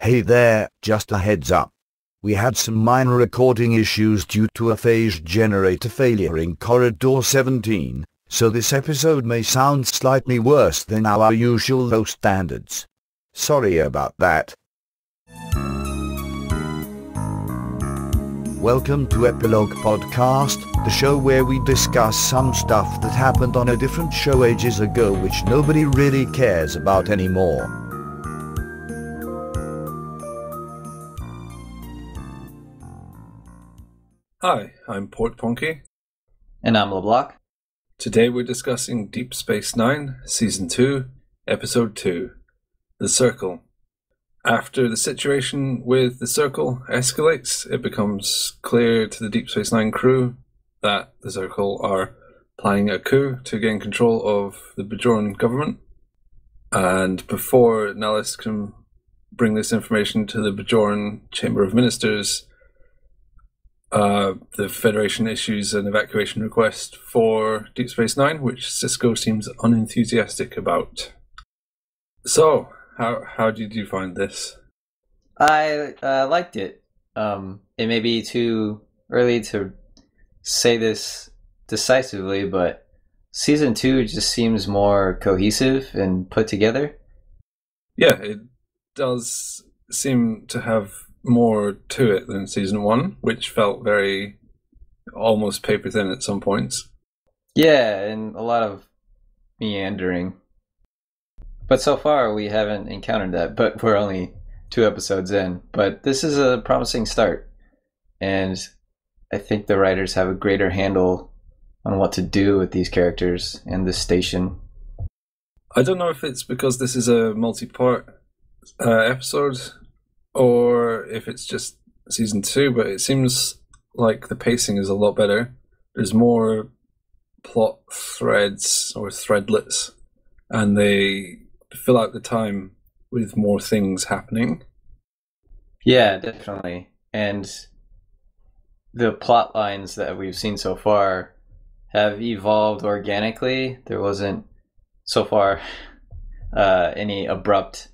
Hey there, just a heads up. We had some minor recording issues due to a phage generator failure in Corridor 17, so this episode may sound slightly worse than our usual low standards. Sorry about that. Welcome to Epilogue Podcast, the show where we discuss some stuff that happened on a different show ages ago which nobody really cares about anymore. Hi, I'm Portponky. And I'm LeBloc. Today we're discussing Deep Space Nine, Season 2, Episode 2, The Circle. After the situation with the Circle escalates, it becomes clear to the Deep Space Nine crew that the Circle are planning a coup to gain control of the Bajoran government. And before Nellis can bring this information to the Bajoran Chamber of Ministers, the Federation issues an evacuation request for Deep Space Nine, which Cisco seems unenthusiastic about. So, how did you find this? I liked it. It may be too early to say this decisively, but Season 2 just seems more cohesive and put together. Yeah, it does seem to have more to it than Season 1, which felt very almost paper thin at some points. Yeah, and a lot of meandering. But so far we haven't encountered that, but we're only 2 episodes in. But this is a promising start, and I think the writers have a greater handle on what to do with these characters and this station. I don't know if it's because this is a multi-part episode, or if it's just Season 2, but it seems like the pacing is a lot better. There's more plot threads or threadlets, and they fill out the time with more things happening. Yeah, definitely. And the plot lines that we've seen so far have evolved organically. There wasn't, so far, any abrupt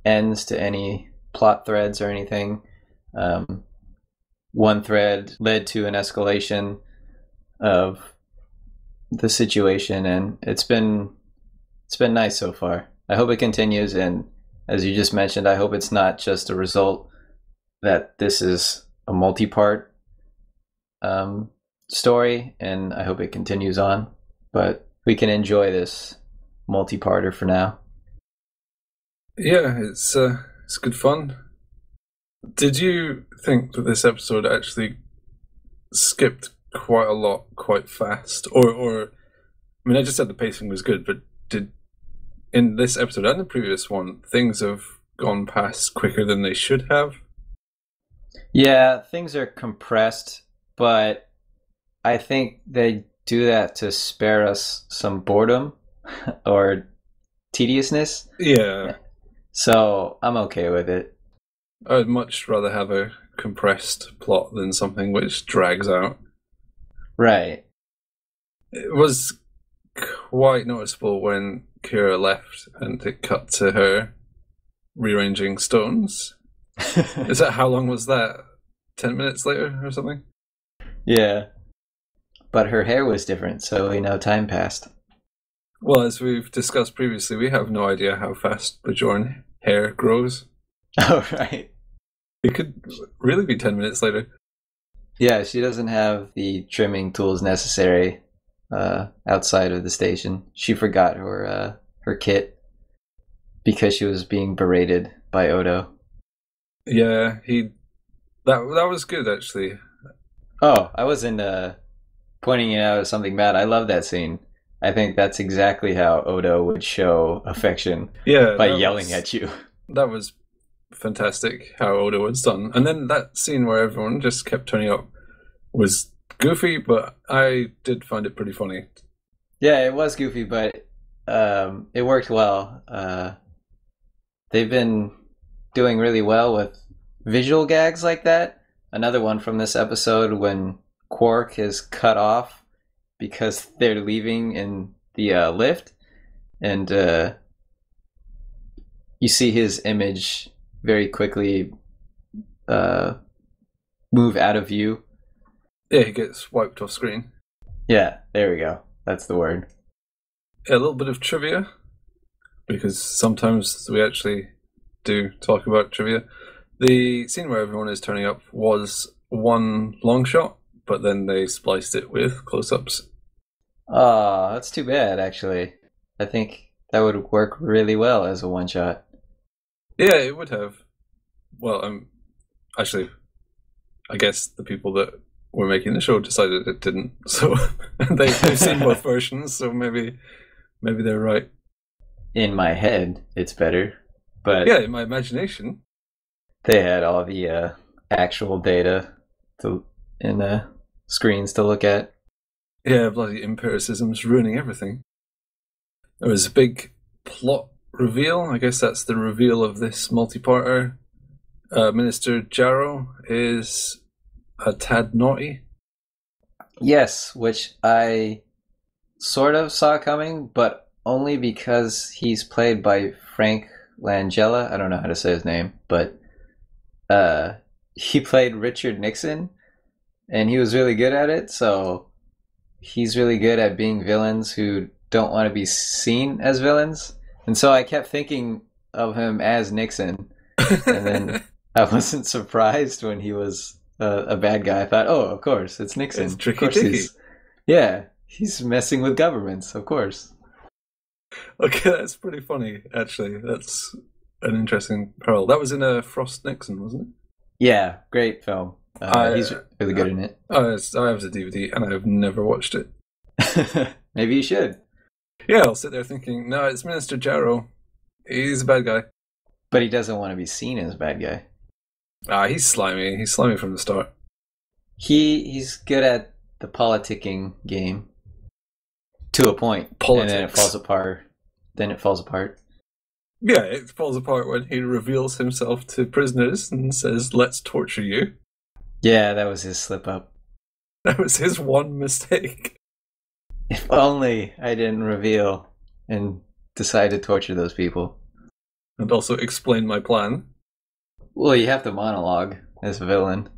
ends to any plot threads or anything. One thread led to an escalation of the situation, and it's been nice so far. I hope it continues, and as you just mentioned, I hope it's not just a result that this is a multi-part story, and I hope it continues on. But we can enjoy this multi-parter for now. Yeah, it's good fun. Did you think that this episode actually skipped quite a lot, quite fast? Or I mean, I just said the pacing was good, but did in this episode and the previous one, things have gone past quicker than they should have? Yeah, things are compressed, but I think they do that to spare us some boredom or tediousness. Yeah. So I'm okay with it. I'd much rather have a compressed plot than something which drags out. Right. It was quite noticeable when Kira left and it cut to her rearranging stones. Is that, how long was that? 10 minutes later or something? Yeah. But her hair was different, so time passed. Well, as we've discussed previously, we have no idea how fast Bajoran hair grows. Oh, right. It could really be 10 minutes later. Yeah, she doesn't have the trimming tools necessary outside of the station. She forgot her kit because she was being berated by Odo. Yeah, that was good, actually. Oh, I wasn't pointing it out as something bad. I love that scene. I think that's exactly how Odo would show affection. Yeah, by yelling at you. That was fantastic how Odo was done. And then that scene where everyone just kept turning up was goofy, but I did find it pretty funny. Yeah, it was goofy, but it worked well. They've been doing really well with visual gags like that. Another one from this episode when Quark is cut off because they're leaving in the lift, and you see his image very quickly move out of view. Yeah, he gets wiped off screen. Yeah, there we go. That's the word. A little bit of trivia, because sometimes we actually do talk about trivia. The scene where everyone is turning up was one long shot, but then they spliced it with close-ups. Oh, that's too bad, actually. I think that would work really well as a one-shot. Yeah, it would have. Well, actually, I guess the people that were making the show decided it didn't. So they've seen both versions, so maybe they're right. In my head, it's better. But yeah, in my imagination. They had all the actual data in the screens to look at. Yeah, bloody empiricism's ruining everything. There was a big plot reveal. I guess that's the reveal of this multi-parter. Minister Jarrow is a tad naughty. Yes, which I sort of saw coming, but only because he's played by Frank Langella. I don't know how to say his name, but he played Richard Nixon, and he was really good at it, so he's really good at being villains who don't want to be seen as villains. And so I kept thinking of him as Nixon, and then I wasn't surprised when he was a bad guy. I thought, oh, of course, it's Nixon. It's tricky. Yeah, he's messing with governments, of course. Okay, that's pretty funny, actually. That's an interesting parallel. That was in Frost Nixon, wasn't it? Yeah, great film. He's really good in it. I have the DVD, and I have never watched it. Maybe you should. Yeah, I'll sit there thinking, no, it's Minister Jarrow. He's a bad guy. But he doesn't want to be seen as a bad guy. He's slimy. He's slimy from the start. He's good at the politicking game. To a point. Politics. And then it falls apart. Yeah, it falls apart when he reveals himself to prisoners and says, let's torture you. Yeah, that was his slip up. That was his one mistake. If only I didn't reveal and decide to torture those people. And also explain my plan. Well, you have to monologue as a villain.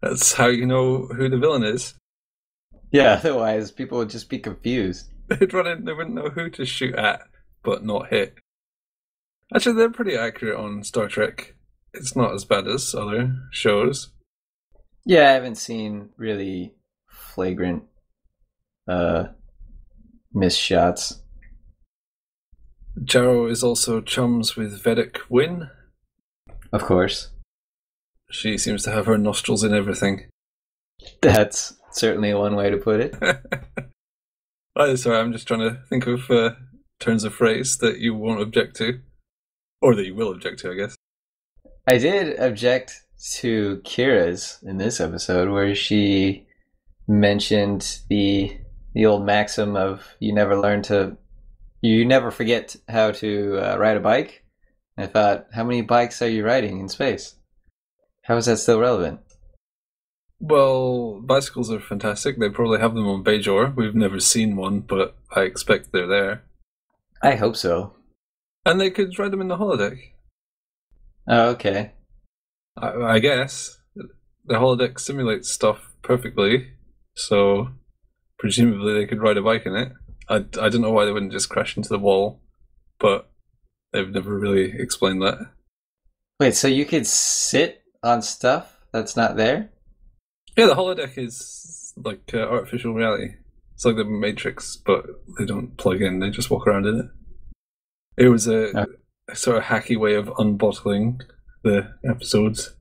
That's how you know who the villain is. Yeah, otherwise people would just be confused. They'd run in, they wouldn't know who to shoot at, but not hit. Actually, they're pretty accurate on Star Trek. It's not as bad as other shows. Yeah, I haven't seen really flagrant missed shots. Jarrow is also chums with Vedic Wynn. Of course. She seems to have her nostrils in everything. That's certainly one way to put it. Sorry, I'm just trying to think of turns of phrase that you won't object to. Or that you will object to, I guess. I did object to Kira's in this episode, where she mentioned the old maxim of you never forget how to ride a bike. I thought, how many bikes are you riding in space? How is that still relevant? Well, bicycles are fantastic. They probably have them on Bajor. We've never seen one, but I expect they're there. I hope so. And they could ride them in the holodeck. Oh, okay. I guess. The holodeck simulates stuff perfectly, so presumably they could ride a bike in it. I don't know why they wouldn't just crash into the wall, but they've never really explained that. Wait, so you could sit on stuff that's not there? Yeah, the holodeck is like artificial reality. It's like the Matrix, but they don't plug in, they just walk around in it. It was a sort of hacky way of unbottling the episodes.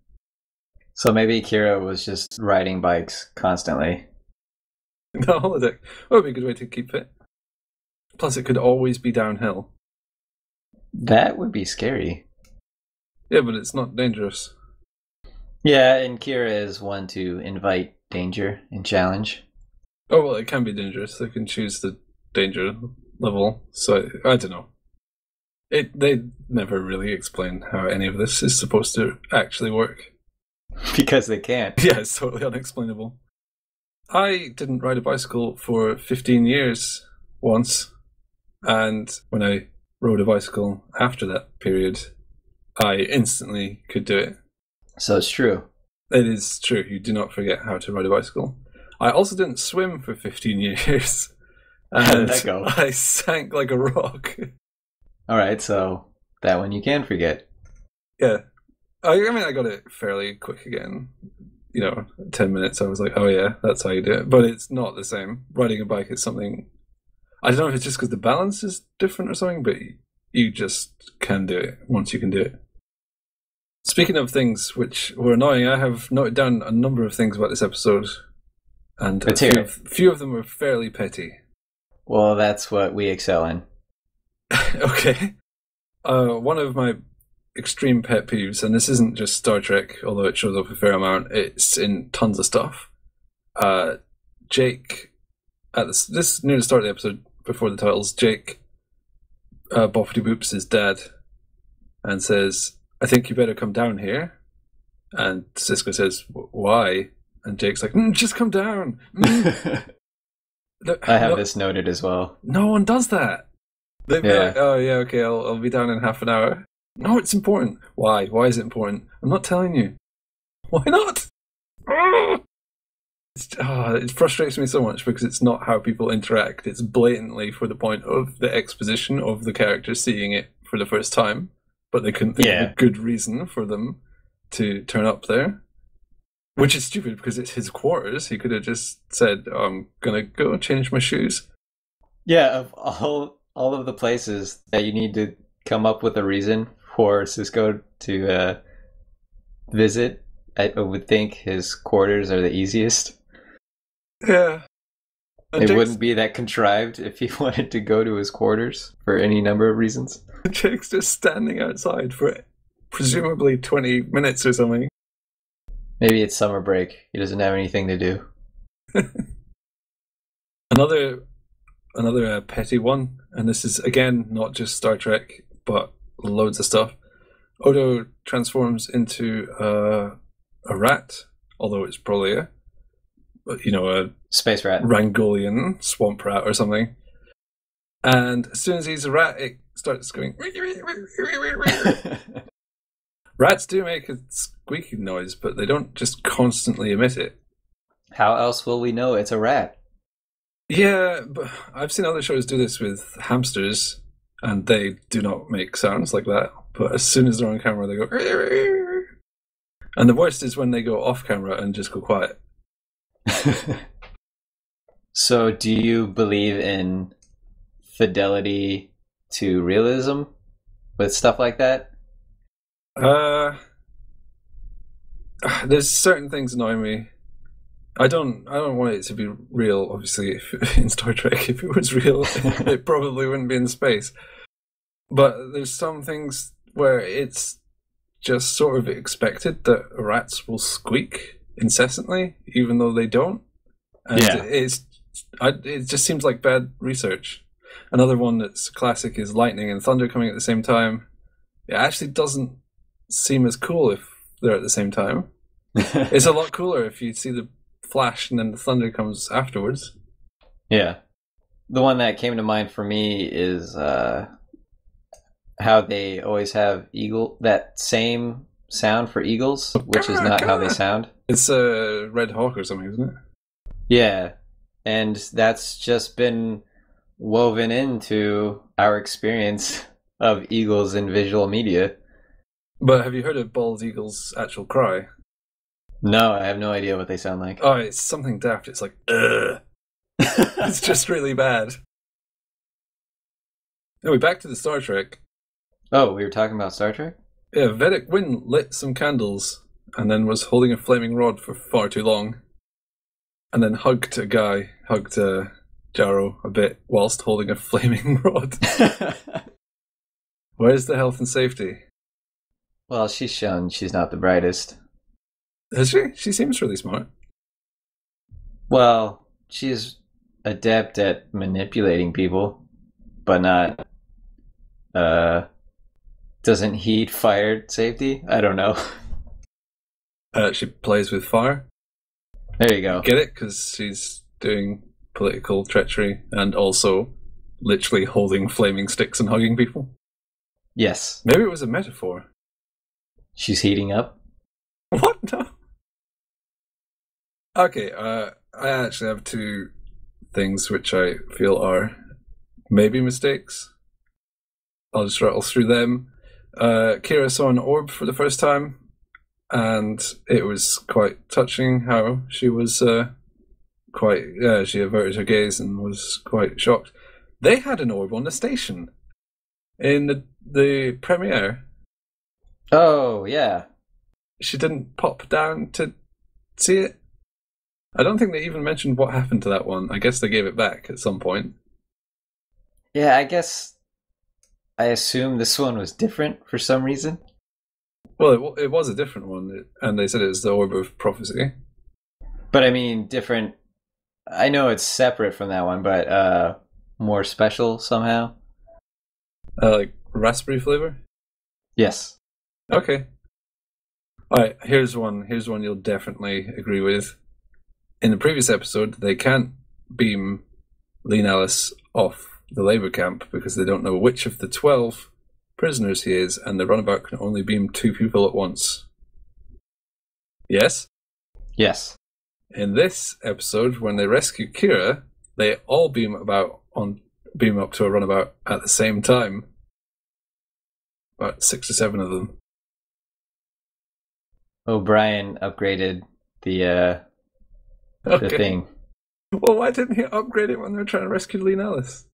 So maybe Kira was just riding bikes constantly. The holodeck. Well, it'd be a good way to keep fit. Plus, it could always be downhill. That would be scary. Yeah, but it's not dangerous. Yeah, and Kira is one to invite danger and challenge. Oh, well, it can be dangerous. They can choose the danger level. So, I don't know. They never really explain how any of this is supposed to actually work. Because they can't. Yeah, it's totally unexplainable. I didn't ride a bicycle for 15 years once. And when I rode a bicycle after that period, I instantly could do it. So it's true. It is true. You do not forget how to ride a bicycle. I also didn't swim for 15 years. How did And that go? I sank like a rock. All right, so that one you can forget. Yeah. I mean, I got it fairly quick again. 10 minutes, I was like, oh yeah, that's how you do it. But it's not the same. Riding a bike is something... I don't know if it's just because the balance is different or something, but you just can do it once you can do it. Speaking of things which were annoying, I have noted down a number of things about this episode. And a few of them were fairly petty. Well, that's what we excel in. Okay. One of my extreme pet peeves, and this isn't just Star Trek, although it shows up a fair amount, it's in tons of stuff. Jake, this near the start of the episode, before the titles, Jake boppity boops his dad and says, I think you better come down here. And Sisko says, why? And Jake's like, just come down. I have this noted as well. No one does that. They'd be like, oh yeah, okay, I'll be down in half an hour. No, it's important. Why? Why is it important? I'm not telling you. Why not? It frustrates me so much because it's not how people interact. It's blatantly for the point of the exposition of the character seeing it for the first time, but they couldn't think of a good reason for them to turn up there. Which is stupid because it's his quarters. He could have just said, I'm gonna go change my shoes. Yeah, of all of the places that you need to come up with a reason for Sisko to visit, I would think his quarters are the easiest. Yeah. It wouldn't be that contrived if he wanted to go to his quarters for any number of reasons. Jake's just standing outside for presumably 20 minutes or something. Maybe it's summer break. He doesn't have anything to do. Another petty one, and this is again not just Star Trek, but loads of stuff. Odo transforms into a rat, although it's probably a space rat, Rangolian swamp rat or something. And as soon as he's a rat, it starts going. Rats do make a squeaking noise, but they don't just constantly emit it. How else will we know it's a rat? Yeah, but I've seen other shows do this with hamsters, and they do not make sounds like that. But as soon as they're on camera, they go... And the worst is when they go off camera and just go quiet. So do you believe in fidelity to realism with stuff like that? There's certain things annoy me. I don't want it to be real, obviously. In Star Trek, if it was real, it probably wouldn't be in space. But there's some things where it's just sort of expected that rats will squeak incessantly, even though they don't. And it just seems like bad research. Another one that's classic is lightning and thunder coming at the same time. It actually doesn't seem as cool if they're at the same time. It's a lot cooler if you see the flash and then the thunder comes afterwards. Yeah. The one that came to mind for me is how they always have that same sound for eagles, which is not how they sound. It's a red hawk or something, isn't it? Yeah. And that's just been woven into our experience of eagles in visual media. But have you heard of bald eagles' actual cry? No, I have no idea what they sound like. Oh, it's something daft. It's like, ugh. It's just really bad. Anyway, back to the Star Trek. Oh, we were talking about Star Trek? Yeah, Vedic Wynn lit some candles and then was holding a flaming rod for far too long. And then hugged Jarrow a bit whilst holding a flaming rod. Where's the health and safety? Well, she's shown she's not the brightest. Has she? She seems really smart. Well, she's adept at manipulating people, but not... doesn't heed fire safety? I don't know. She plays with fire. There you go. Get it? Because she's doing political treachery and also literally holding flaming sticks and hugging people. Yes. Maybe it was a metaphor. She's heating up. What? No. Okay, I actually have two things which I feel are maybe mistakes. I'll just rattle through them. Kira saw an orb for the first time, and it was quite touching how she was she averted her gaze and was quite shocked. They had an orb on the station in the premiere. Oh, yeah. She didn't pop down to see it. I don't think they even mentioned what happened to that one. I guess they gave it back at some point. Yeah, I assume this one was different for some reason. Well, it was a different one, and they said it was the Orb of Prophecy. But I mean, different. I know it's separate from that one, but more special somehow. Like raspberry flavor? Yes. Okay. Alright, here's one you'll definitely agree with. In the previous episode, they can't beam Lean Alice off the labor camp because they don't know which of the 12 prisoners he is, and the runabout can only beam 2 people at once. Yes? Yes. In this episode, when they rescue Kira, they all beam up to a runabout at the same time. About 6 or 7 of them. O'Brien upgraded the thing. Well, why didn't he upgrade it when they were trying to rescue Lean Alice?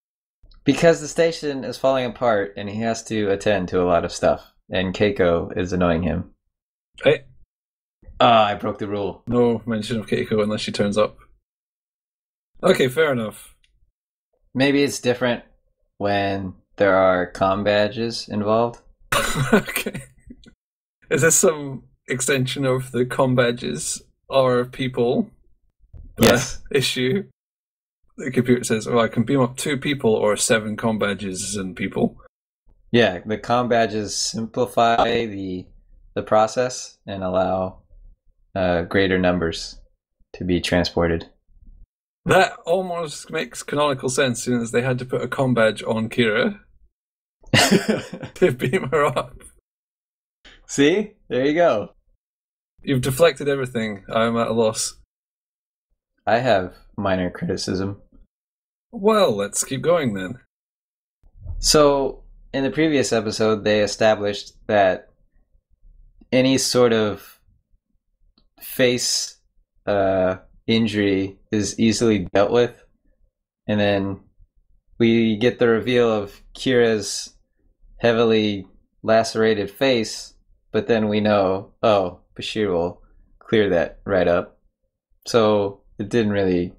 Because the station is falling apart and he has to attend to a lot of stuff. And Keiko is annoying him. Hey. I broke the rule. No mention of Keiko unless she turns up. Okay, fair enough. Maybe it's different when there are comm badges involved. Okay. Is this some extension of the comm badges or people? Yes. Issue. The computer says, I can beam up 2 people or 7 comm badges and people. Yeah, the comm badges simplify the process and allow greater numbers to be transported. That almost makes canonical sense, seeing as they had to put a comm badge on Kira to beam her up. See? There you go. You've deflected everything. I'm at a loss. I have minor criticism. Well, let's keep going then. So, in the previous episode, they established that any sort of face injury is easily dealt with. And then we get the reveal of Kira's heavily lacerated face, but then we know, Bashir will clear that right up. So it didn't really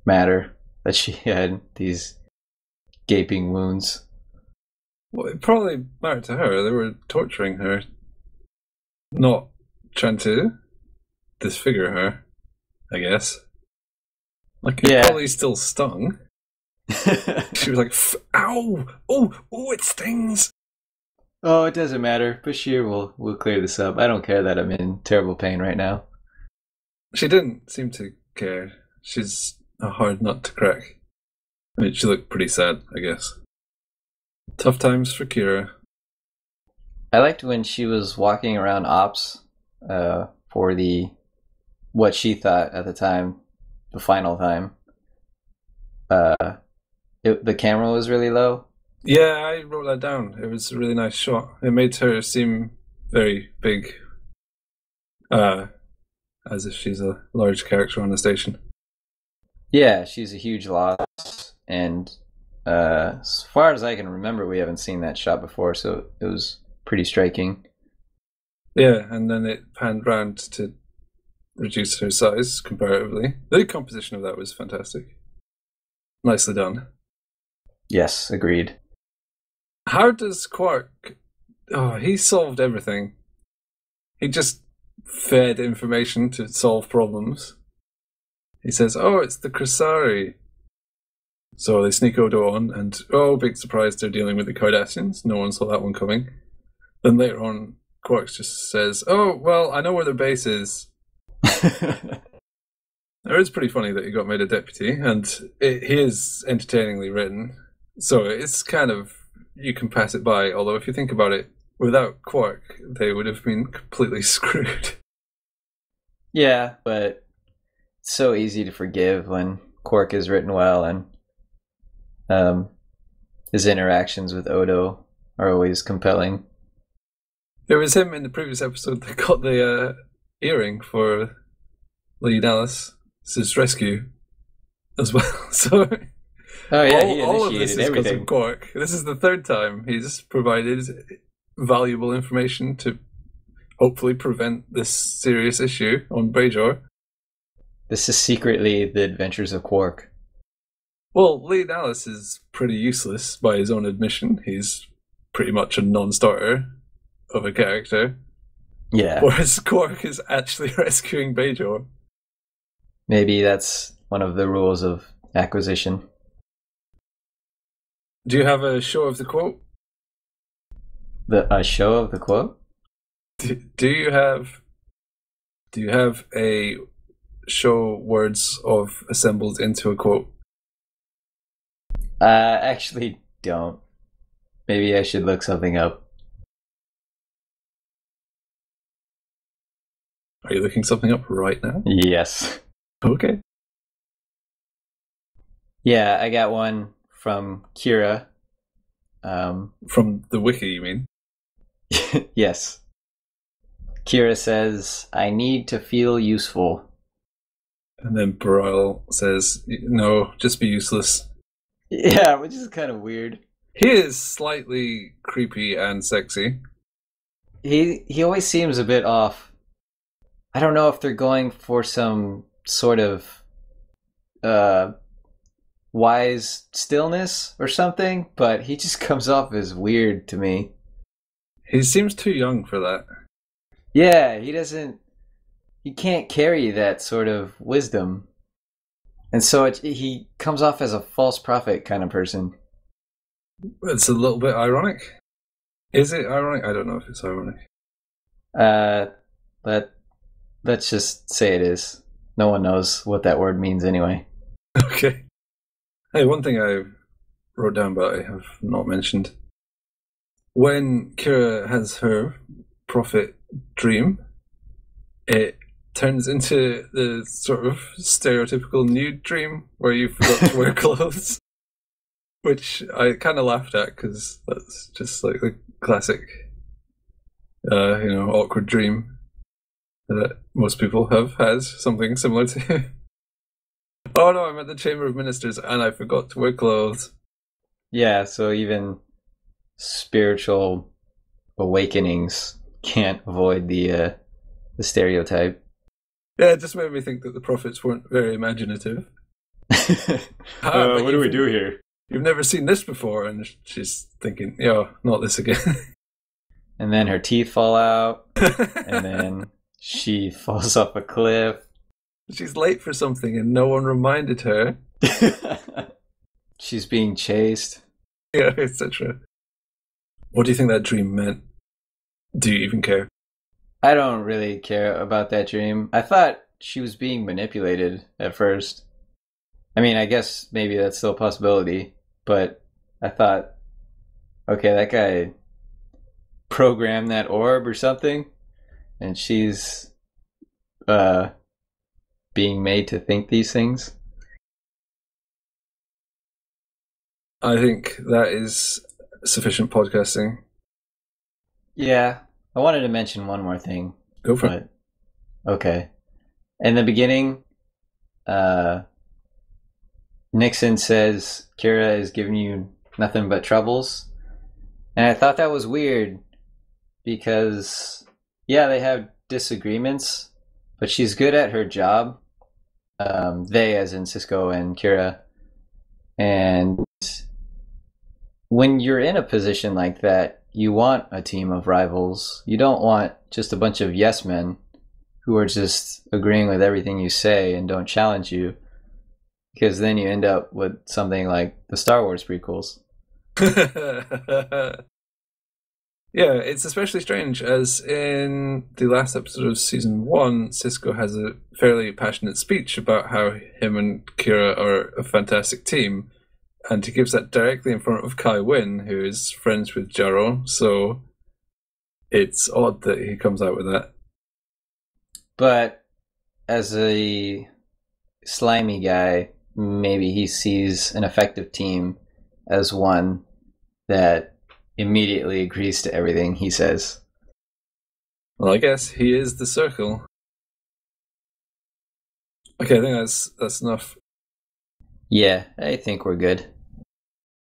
matter that she had these gaping wounds. Well, it probably mattered to her. They were torturing her, not trying to disfigure her, I guess. Like, it probably still stung. She was like, ow! Oh, it stings! Oh, it doesn't matter. Bashir will clear this up. I don't care that I'm in terrible pain right now. She didn't seem to care. She's a hard nut to crack. I mean, she looked pretty sad, I guess. Tough times for Kira. I liked when she was walking around Ops for what she thought at the time, the final time. The camera was really low. Yeah, I wrote that down. It was a really nice shot. It made her seem very big, as if she's a large character on the station. Yeah, she's a huge loss, and as far as I can remember, we haven't seen that shot before, so it was pretty striking. Yeah, and then it panned round to reduce her size comparatively. The composition of that was fantastic. Nicely done. Yes, agreed. How does Quark... Oh, he solved everything. He just fed information to solve problems. He says, it's the Krasari. So they sneak Odo on, and big surprise, they're dealing with the Cardassians. No one saw that one coming. Then later on, Quark just says, I know where their base is. It is pretty funny that he got made a deputy, and he is entertainingly written. So it's kind of, you can pass it by, although if you think about it, Without Quark, they would have been completely screwed. Yeah, but it's so easy to forgive when Quark is written well, and his interactions with Odo are always compelling. It was him in the previous episode that got the earring for Lee Dallas's rescue as well. So Oh yeah, he all of this is initiated because everything. of Quark. This is the third time he's provided valuable information to hopefully prevent this serious issue on Bajor. This is secretly the adventures of Quark. Well, Lee Dallas is pretty useless by his own admission. He's pretty much a non-starter of a character. Yeah, Whereas Quark is actually rescuing Bajor. maybe that's one of the rules of acquisition. Do you have a show of the quote? A show of the quote? Do you have a show words of assembled into a quote? Actually don't. Maybe I should look something up. Are you looking something up right now? Yes. Okay. Yeah, I got one from Kira. From the wiki, you mean? Yes. Kira says, I need to feel useful. And then Baral says, no, just be useless. Yeah, which is kind of weird. He is slightly creepy and sexy. He always seems a bit off. I don't know if they're going for some sort of wise stillness or something, but he just comes off as weird to me. He seems too young for that. Yeah, he can't carry that sort of wisdom. And so he comes off as a false prophet kind of person. It's a little bit ironic. Is it ironic? I don't know if it's ironic. Let's just say it is. No one knows what that word means anyway. Okay. Hey, one thing I wrote down but I have not mentioned. When Kira has her prophet dream, it turns into the sort of stereotypical nude dream where you forgot to wear clothes, which I kind of laughed at because that's just like the classic, awkward dream that most people have had something similar to. Oh no, I'm at the Chamber of Ministers and I forgot to wear clothes. Yeah, so even spiritual awakenings can't avoid the stereotype. Yeah, it just made me think that the prophets weren't very imaginative. What do we do here? You've never seen this before, and she's thinking, not this again. And then her teeth fall out, and then she falls off a cliff. She's late for something and no one reminded her. She's being chased. Yeah, etc. What do you think that dream meant? Do you even care? I don't really care about that dream. I thought she was being manipulated at first. I mean, I guess maybe that's still a possibility, but I thought, okay, that guy programmed that orb or something, and she's being made to think these things. I think that is sufficient podcasting. Yeah, I wanted to mention one more thing. Go for it. Okay. In the beginning, Nixon says Kira is giving you nothing but troubles. And I thought that was weird because, yeah, they have disagreements, but she's good at her job. They, as in Cisco and Kira. And when you're in a position like that, you want a team of rivals. You don't want just a bunch of yes men who are just agreeing with everything you say and don't challenge you, because then you end up with something like the Star Wars prequels. Yeah, it's especially strange as in the last episode of season 1, Cisco has a fairly passionate speech about how him and Kira are a fantastic team, and he gives that directly in front of Kai Wynn, who is friends with Jarro. So It's odd that he comes out with that. But as a slimy guy, maybe he sees an effective team as one that immediately agrees to everything he says. Well, I guess he is the circle. Okay, I think that's enough. Yeah, I think we're good.